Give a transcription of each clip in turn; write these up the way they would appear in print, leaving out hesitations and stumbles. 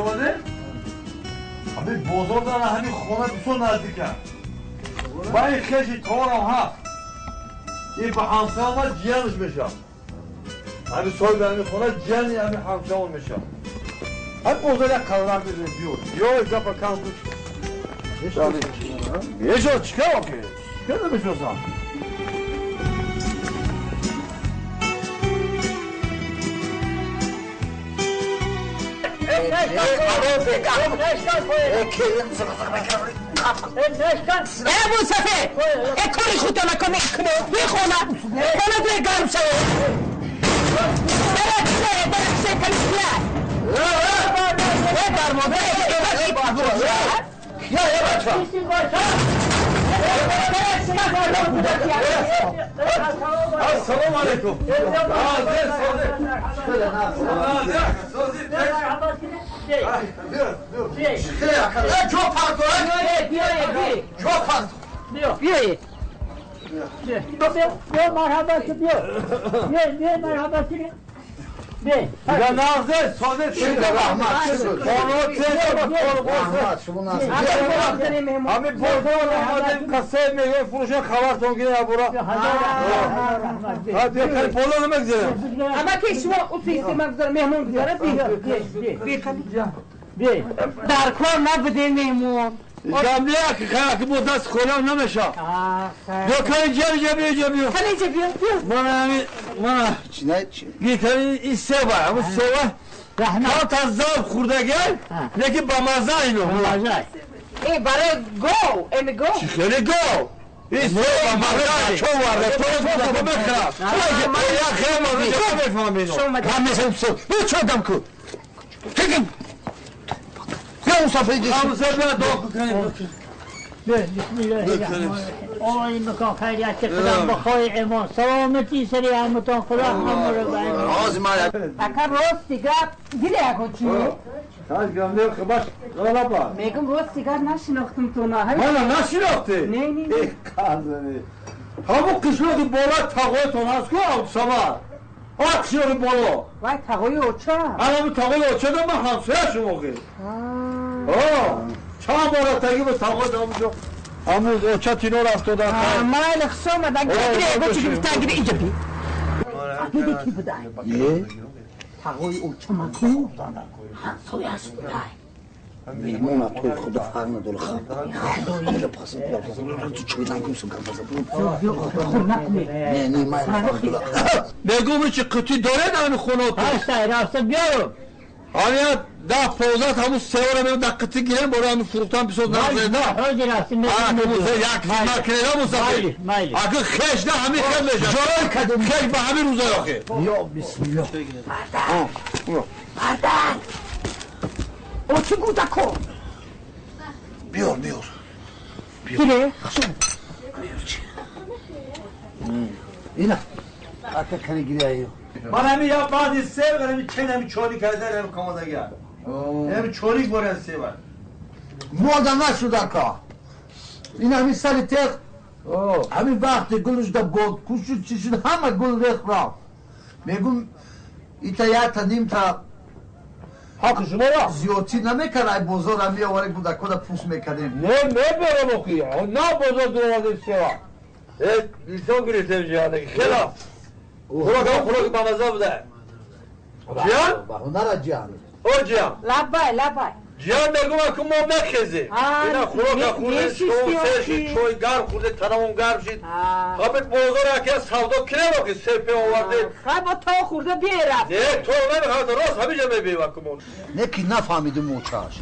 آمده؟ همین بازار دارن همین خونه بسیار نزدیکه من این خیشی کارم هست این به همسه آمد جیانش میشم همین صاحب همین خونه جیانی همین همسه آمد میشم همین بازار یک قرار بزن بیور یا یک دفعه کم کش بیشو چکه واقعی؟ چکه نمیشوزم؟ ابو صفه کاری خودت نکنی میخونم خونه توی گرم شد درسته کلیسیا در مدرسه یا بچه السلام علیکم Ya Nazır, Sadet Şeyde Rahmat. Onu tezgah Rahmat. Abi burada olamadım kasaya meyve furuşa kavar tongine bura. Hadi yakın polo demek üzere. Ama ki şu o sisteme güzel memnun güzel bir در کار نبوده میمون جمعه که خیلی بود دست خودم نمیشه دکان جبیه کنه جبیه من گیتاری این سوه همون سوه تا تازال خورده گل لیکن با مزه اینو این برای گو این گو چی خیلی گو این سوه با مزه چون وارده تو رو بکرم من یا خیلی مزه جا بفهم اینو همه سوه چه دم کن تکیم یا مصافه جیسی مصافه دعا کنیم بسم الله الرحمن آقای مکان خیریت خدا بخوای ایمان سلامتی سری همتان خدا همه رو باید اکر روز دیگر دیده اکن چی؟ ساز گمده خباش غلا با میگم روز دیگر نشناختم تو نه من نشناختی؟ نه ای کازنی همون قشنگی بالا تاقوی تو هست که آب سوار آکشیاری بالا وای تاقوی اوچه همون تاقوی اوچه دو من همسایه شما که چند بارا تاگی به تاقوی دامجو همون اوچه تینو رفته دار مایل خصوم دن گیره بچه گفتن گیره اینجا بی دیده کی بودن؟ تاقوی اوچه مکو همسایه هست بودن میمون توی خدا فرق نداره خدا پاسم تو چوی نگوم سو گرم نه من بگو چه قطعی داره دارم خونه تو راسته بیارو آنیا ده پوزات همون سواره میرم ده قطعی گیرم برای همون فروختن بسید نه حاجی راسته یک مکنه مصافی اگه خیش ده همین خیل لیشن خیش به همین روزای آخه یا بسم الله مردن او چه گوده کن بیار گیره خصوم اینا حتی کنی گیری ایو من همین یا بعضی سیب کنم چین همین چوری کرده همین کامادگر همین چوری برن سیب مودا نشدن که این همین سری تق همین وقتی گلش دا گل کشید چی شد همه گل ریخ را میگم ایتا یا تا نیم تا حق شما را زیادی نمیکنه بازار هم میآوره بوده کده پوست میکنیم نه برم اخی نه بازار دوازده سیب لیسان گریته بجیانه خیلی خوراک با مزه بوده جیان؟ هنر جیان او جیان لبای جیان بگو که ما نخیزی اینا خوراک خورده شو سرشید چوی گرم خورده تنمون گرم شید خبت بازار اکی از سودا کنه با که سپه آورده خب تا خورده بیرفت نه تو نمیخواد راست همینجا میبیوه کمون نکی نفهمیده موچاش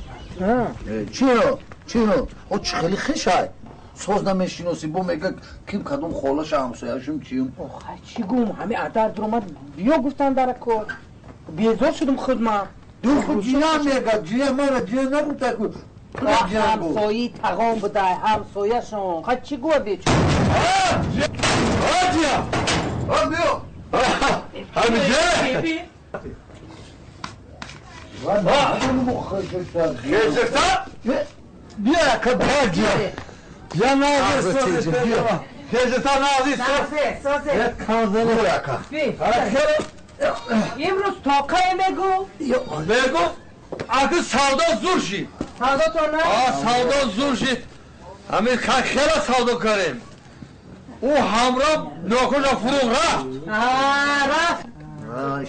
چرا؟ او چه خیلی خیشه سوز نمیشینوسی بو میگه کیم کدوم خالش همسایه‌شون کیم چی گوم همه ادر درآمد بیا گفتن در کار بیزار شدم خودم دو خود جیان میگه جیان مرا جیان نبوده که همسایه تقام بوده همسایه شون خواهد چی گوه بیچ جیان بیا همینجا خیزشتا بیا که بیا جیان یا نازی خیزشتا نازی سازه کازنه بیا که امروز تاقه بگو بگو کاکو سودا زور شید سودا تو نه؟ سودا زور شید همین کاک خیلی سودا کردیم او همراه نوکر فروغ رفت رفت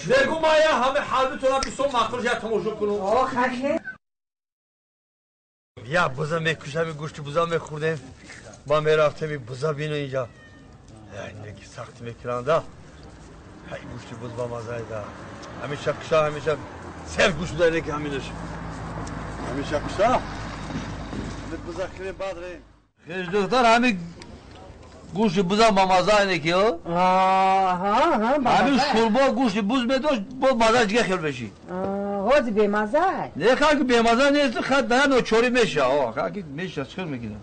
بگو ما یا همه حالی تو را بیسون مخورش یا تماشا کنم خاکه یا بزا میکشم گوشت بزا میخوردیم با میرفتیم بزا بینو اینجا اینه که سخت میکرانده های گوشت بز با مزه ده همیشه کشا همیشه سر گوشت داره که همینش همیشه کشا همه بزا خیلی باد ریم خیلی دکتر همین گوشت بزا با مزه اینه که همین شوربا گوشت بز میدوش با مزه دیگه خیلی بشی هوز به مزه نه که به مزه نیست خط نه نوچوری میشه که میشه چکر میکنه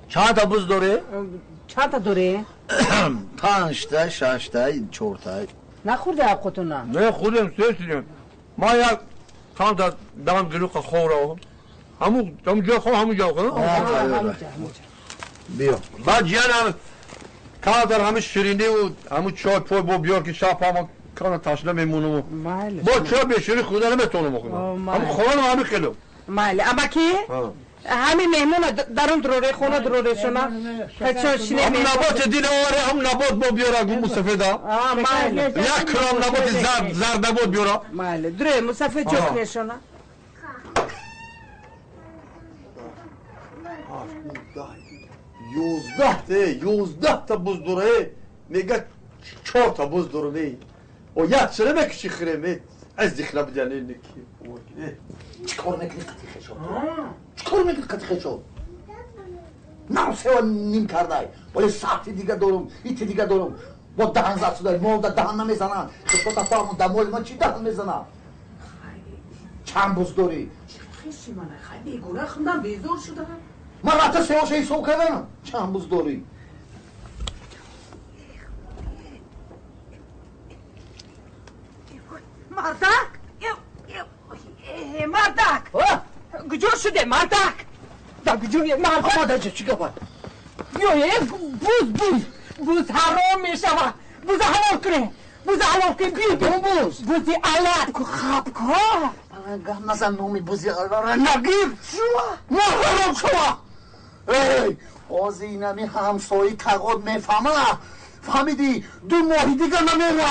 چند تا بز داره؟ چند تا داره؟ 5 تا 6 تا 4 تا نخورده حقتون نه خودم سرسیدیم ما یک چند تا دم گلوخ خوره همون جا خود همون جا خود بیا بعد جان هم کار در همه شیرینی و همون چای پای با بیار که شب همون کار تشنه میمونم با چای بشیری خود نمیتونم بخورم همون خورم همین کلو اما کی؟ همین مهمون درون دروره خونه دروره شما هم نبات دیل آره هم نبات با بیاره گو مصفیده یک کرام نبات زرد نبات بیاره دروره مصفید جوکنه شما 11 تا بز دوره میگه 4 تا بز دوره می و یک چرا میکشی خیره از دیخلا بجنه نکی چیکار میکنی قطیخه شد چیکار میکنی قطیخه شد نه سوا نیم کرده ولی ساعتی دیگه دارم ایتی دیگه دارم با دهن زد شده مال دهن نمیزنن تو تا فهمون در مال من چی دهن میزنن چند بز داری خیشی من خیلی گونه خوندم بیزور شده من رفته سواشه ای سو کردم چند بز داری مردک مردک گجور شده مردک در گجور مردک آماده چه چی گفت بوز حرام می شود بوز حلال کنه بوز حلال کنه بیو بوزی علت که خواب که گم نزن نومی بوزی را نگیر نه حرام شما ای آزی اینمی همسایی تقاد میفهمه فهمیدی 2 ماهی دیگه نمیره